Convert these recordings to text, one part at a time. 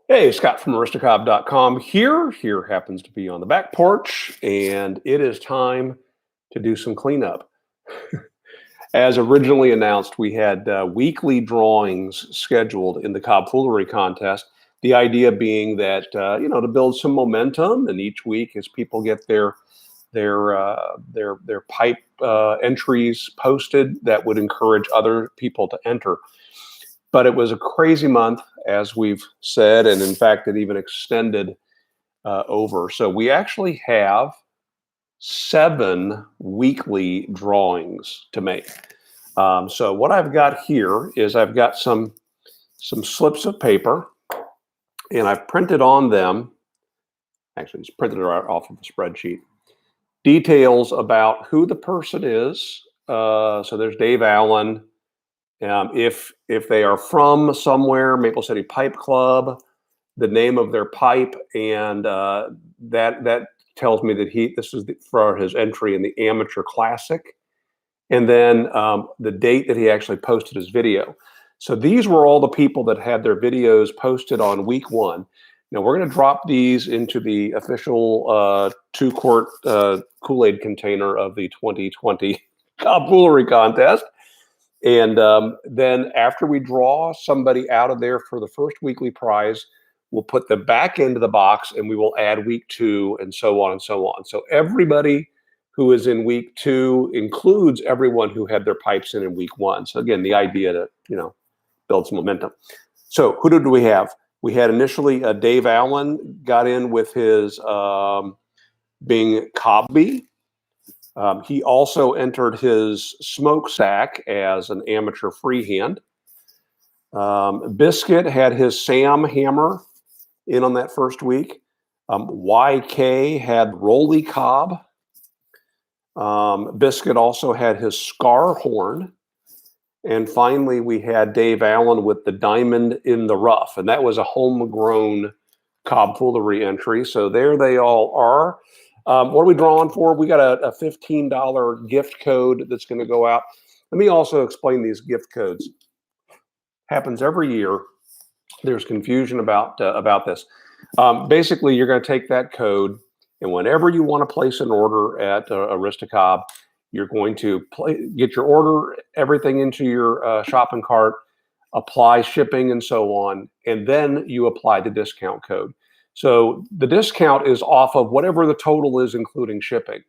Hey, Scott from aristocob.com here. Here happens to be on the back porch, and it is time to do some cleanup. As originally announced, we had weekly drawings scheduled in the Cobfoolery contest. The idea being that to build some momentum, and each week as people get their pipe entries posted, that would encourage other people to enter. But it was a crazy month, as we've said, and in fact, it even extended over. So we actually have 7 weekly drawings to make. So what I've got here is I've got some slips of paper, and I've printed on them. Actually, just printed it off of a spreadsheet. Details about who the person is. So there's Dave Allen. If they are from somewhere, Maple City Pipe Club, the name of their pipe, and that tells me that this is for his entry in the Amateur Classic, and then the date that he actually posted his video. So these were all the people that had their videos posted on week 1. Now we're going to drop these into the official 2-quart Kool-Aid container of the 2020 Cobfoolery contest. And then after we draw somebody out of there for the first weekly prize, we'll put them back into the box, and we will add week 2 and so on and so on. So everybody who is in week 2 includes everyone who had their pipes in week 1. So again, the idea to, build some momentum. So who did we have? We had initially Dave Allen got in with his Bing Cobby. He also entered his smokestack as an amateur freehand. Biscuit had his Sam hammer in on that first week. YK had Rolly Cobb. Biscuit also had his Scar horn. And finally, we had Dave Allen with the Diamond in the Rough. And that was a homegrown Cobfoolery entry. So there they all are. What are we drawing for? We got a $15 gift code that's going to go out. Let me also explain these gift codes. Happens every year. There's confusion about this. Basically, you're going to take that code, and whenever you want to place an order at Aristocob, you're going to get your order, everything into your shopping cart, apply shipping and so on, and then you apply the discount code. So the discount is off of whatever the total is, including shipping.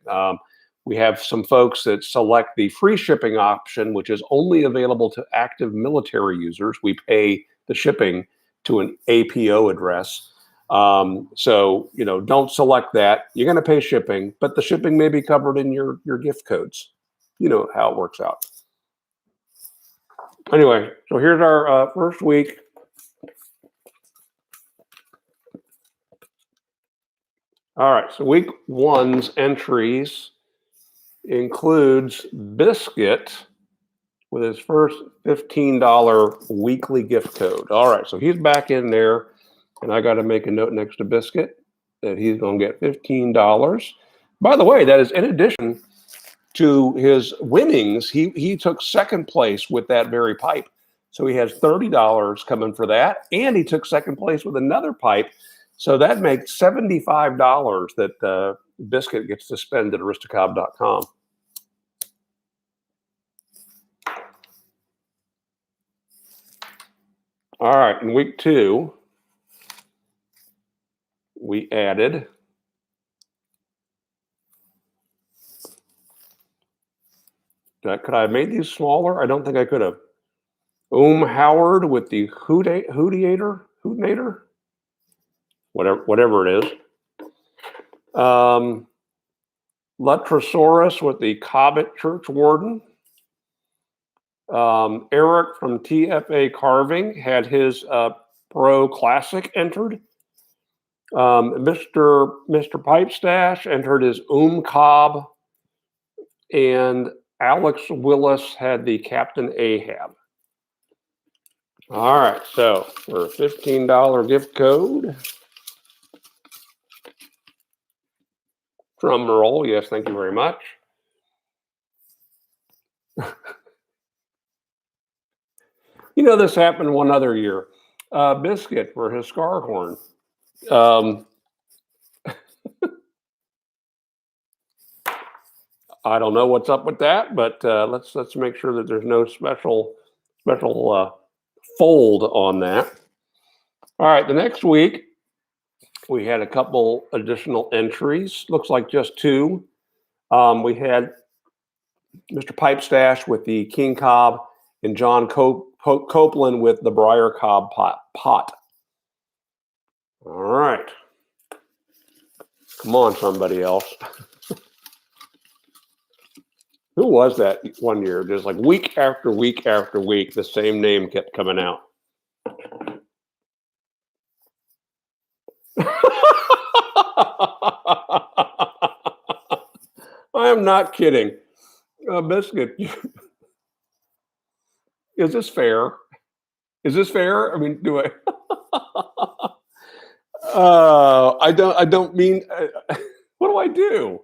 We have some folks that select the free shipping option, which is only available to active military users. We pay the shipping to an APO address. So, don't select that. You're going to pay shipping, but the shipping may be covered in your gift codes. You know how it works out. Anyway, so here's our first week. All right, so week 1's entries includes Biscuit with his first $15 weekly gift code. All right, so he's back in there, and I got to make a note next to Biscuit that he's going to get $15. By the way, that is in addition to his winnings. He took second place with that very pipe. So he has $30 coming for that, and he took second place with another pipe. So that makes $75 that Biscuit gets to spend at aristocob.com. All right, in week 2, we added could I have made these smaller? I don't think I could have. Howard with the Hootinator, whatever it is. Letrosaurus with the Cobbett Church Warden. Eric from TFA Carving had his Pro Classic entered. Mr. Pipe Stash entered his Cobb, and Alex Willis had the Captain Ahab. All right, so for a $15 gift code, drum roll, yes, thank you very much. This happened one other year. Biscuit for his Scarhorn. Um, I don't know what's up with that, but let's make sure that there's no special fold on that. All right, the next week we had a couple additional entries. Looks like just two. We had Mr. Pipe Stash with the King Cobb and John Copeland with the Briar Cobb pot. All right. Come on, somebody else. Who was that one year? Just like week after week after week, the same name kept coming out. I am not kidding. Biscuit, is this fair? Is this fair? I mean, do I? I don't mean. What do I do?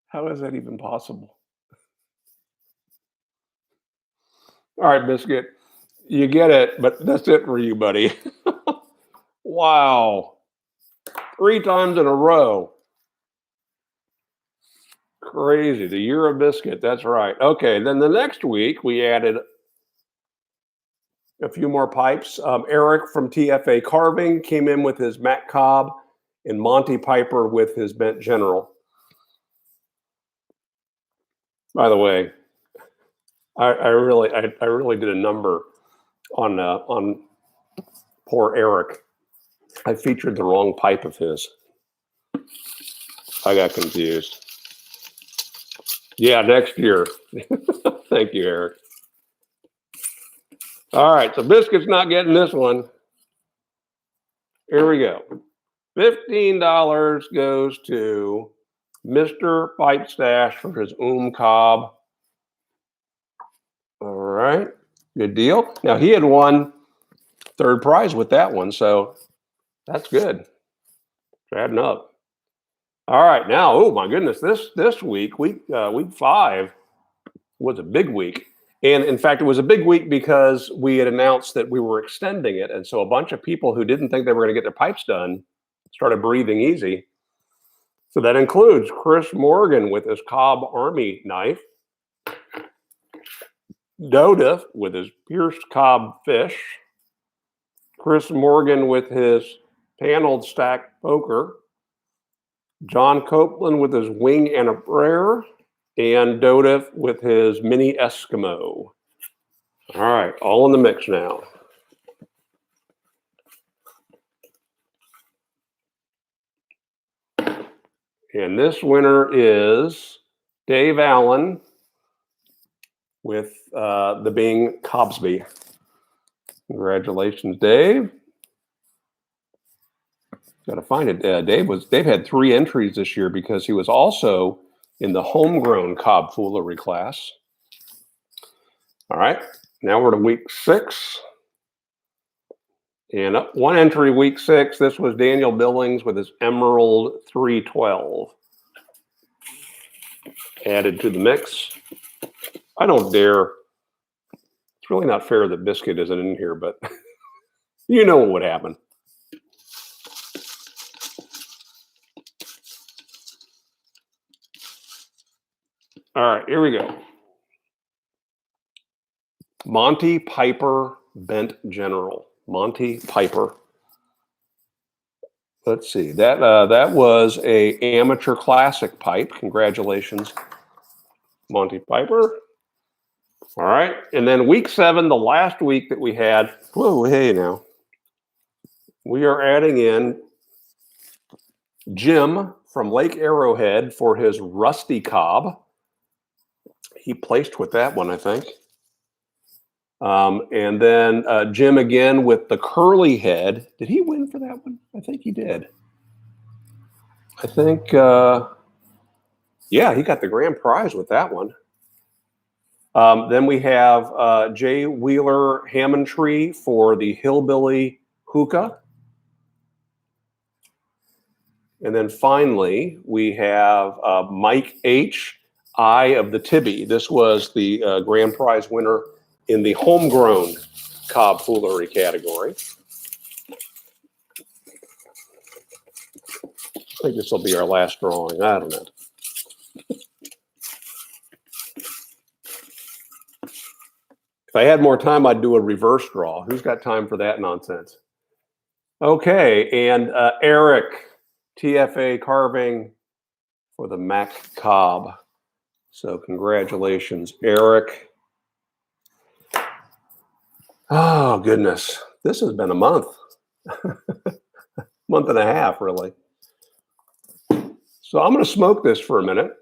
How is that even possible? All right, Biscuit, you get it, but that's it for you, buddy. Wow. 3 times in a row. Crazy. The year of Biscuit. That's right. Okay. Then the next week, we added a few more pipes. Eric from TFA Carving came in with his Matt Cobb and Monty Piper with his Bent General. By the way, I really did a number on poor Eric. I featured the wrong pipe of his. I got confused. Yeah, next year. Thank you, Eric. All right, so Biscuit's not getting this one. Here we go. $15 goes to Mr. Pipe Stash for his Cobb. All right, good deal. Now he had won third prize with that one, so that's good. It's adding up. All right, now, oh my goodness, this week 5 was a big week. And in fact, it was a big week because we had announced that we were extending it. And so a bunch of people who didn't think they were going to get their pipes done started breathing easy. So that includes Chris Morgan with his Cobb Army knife, Doda with his Pierced Cobb fish, Chris Morgan with his paneled stack poker, John Copeland with his wing and a prayer, and Doda with his mini Eskimo. All right, all in the mix now. And this winner is Dave Allen with the Bing Cobsby. Congratulations, Dave. Got to find it. Dave had 3 entries this year because he was also in the homegrown Cobfoolery class. All right, now we're to week 6. And up 1 entry, week 6. This was Daniel Billings with his Emerald 312. Added to the mix. I don't dare. It's really not fair that Biscuit isn't in here, but you know what would happen. All right, here we go. Monty Piper Bent General. Monty Piper. Let's see. That was a amateur classic pipe. Congratulations, Monty Piper. All right, and then week 7, the last week that we had. Whoa, hey now. We are adding in Jim from Lake Arrowhead for his Rusty Cobb. He placed with that one, I think. And then Jim again with the curly head. Did he win for that one? I think he did. I think, yeah, he got the grand prize with that one. Then we have Jay Wheeler Hammondtree for the Hillbilly Hookah. And then finally, we have Mike H. Eye of the Tibby. This was the grand prize winner in the homegrown Cobfoolery category. I think this will be our last drawing. I don't know. If I had more time, I'd do a reverse draw. Who's got time for that nonsense? Okay, and Eric, TFA carving for the Mac Cob. So congratulations, Eric. Oh, goodness. This has been a month. Month and a half, really. So I'm going to smoke this for a minute.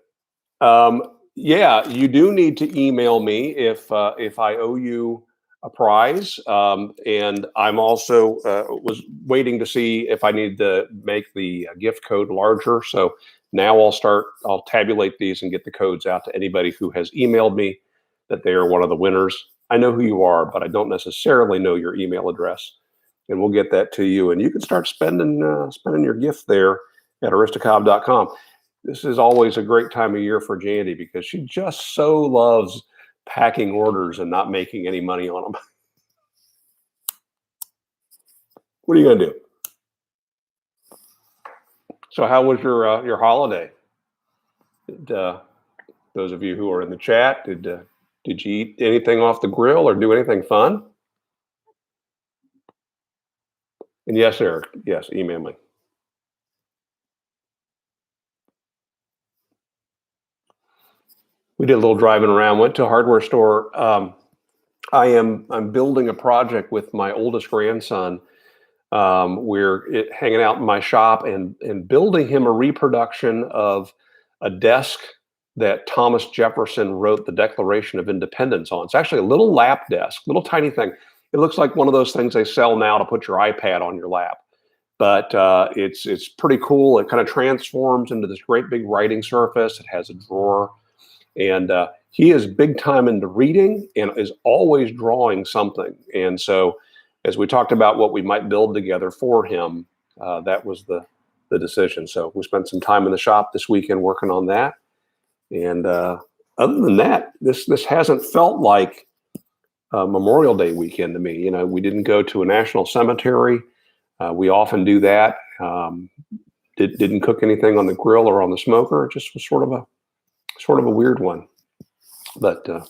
Yeah, you do need to email me if I owe you a prize. And I'm also was waiting to see if I need to make the gift code larger. So now I'll tabulate these and get the codes out to anybody who has emailed me that they are one of the winners. I know who you are, but I don't necessarily know your email address. And we'll get that to you. And you can start spending your gift there at aristocob.com. This is always a great time of year for Jandy because she just so loves packing orders and not making any money on them. What are you going to do? So how was your holiday? Those of you who are in the chat, did you eat anything off the grill or do anything fun? And yes, Eric, yes, email me. We did a little driving around, went to a hardware store. I'm building a project with my oldest grandson. We're hanging out in my shop and building him a reproduction of a desk that Thomas Jefferson wrote the Declaration of Independence on. It's actually a little lap desk, little tiny thing. It looks like one of those things they sell now to put your iPad on your lap. But it's pretty cool. It kind of transforms into this great big writing surface. It has a drawer. And he is big time into reading and is always drawing something. And so as we talked about what we might build together for him, that was the decision. So we spent some time in the shop this weekend working on that. And other than that, this hasn't felt like Memorial Day weekend to me. You know, we didn't go to a national cemetery. We often do that. Didn't cook anything on the grill or on the smoker. It just was sort of a weird one. But all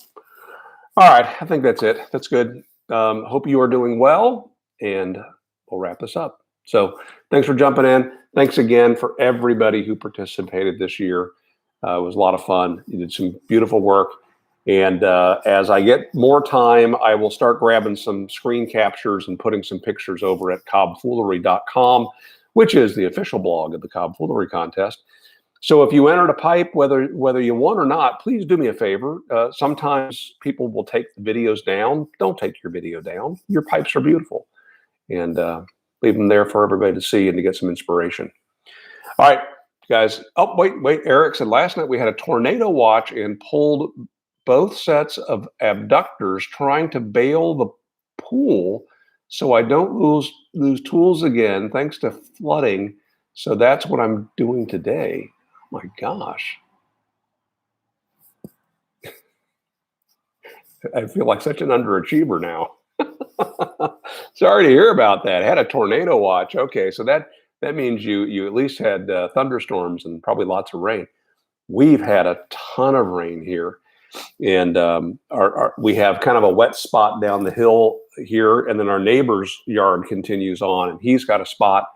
right, I think that's it. That's good. Hope you are doing well, and we'll wrap this up. So thanks for jumping in. Thanks again for everybody who participated this year. It was a lot of fun. You did some beautiful work. And as I get more time, I will start grabbing some screen captures and putting some pictures over at cobfoolery.com, which is the official blog of the Cobfoolery contest. So if you entered a pipe, whether you won or not, please do me a favor. Sometimes people will take the videos down. Don't take your video down. Your pipes are beautiful. And leave them there for everybody to see and to get some inspiration. All right, guys. Oh, wait. Eric said last night we had a tornado watch and pulled both sets of abductors trying to bail the pool so I don't lose tools again thanks to flooding. So that's what I'm doing today. Oh my gosh. I feel like such an underachiever now. Sorry to hear about that. Had a tornado watch. Okay, so that means you at least had thunderstorms and probably lots of rain. We've had a ton of rain here. And we have kind of a wet spot down the hill here, and then our neighbor's yard continues on, and he's got a spot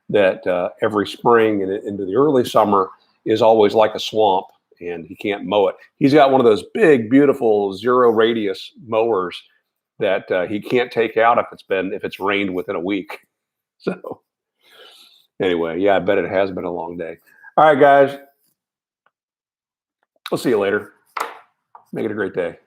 that every spring and into the early summer is always like a swamp, and he can't mow it. He's got one of those big, beautiful zero radius mowers that he can't take out if it's rained within a week. So anyway, yeah, I bet it has been a long day. All right, guys, we'll see you later. Make it a great day.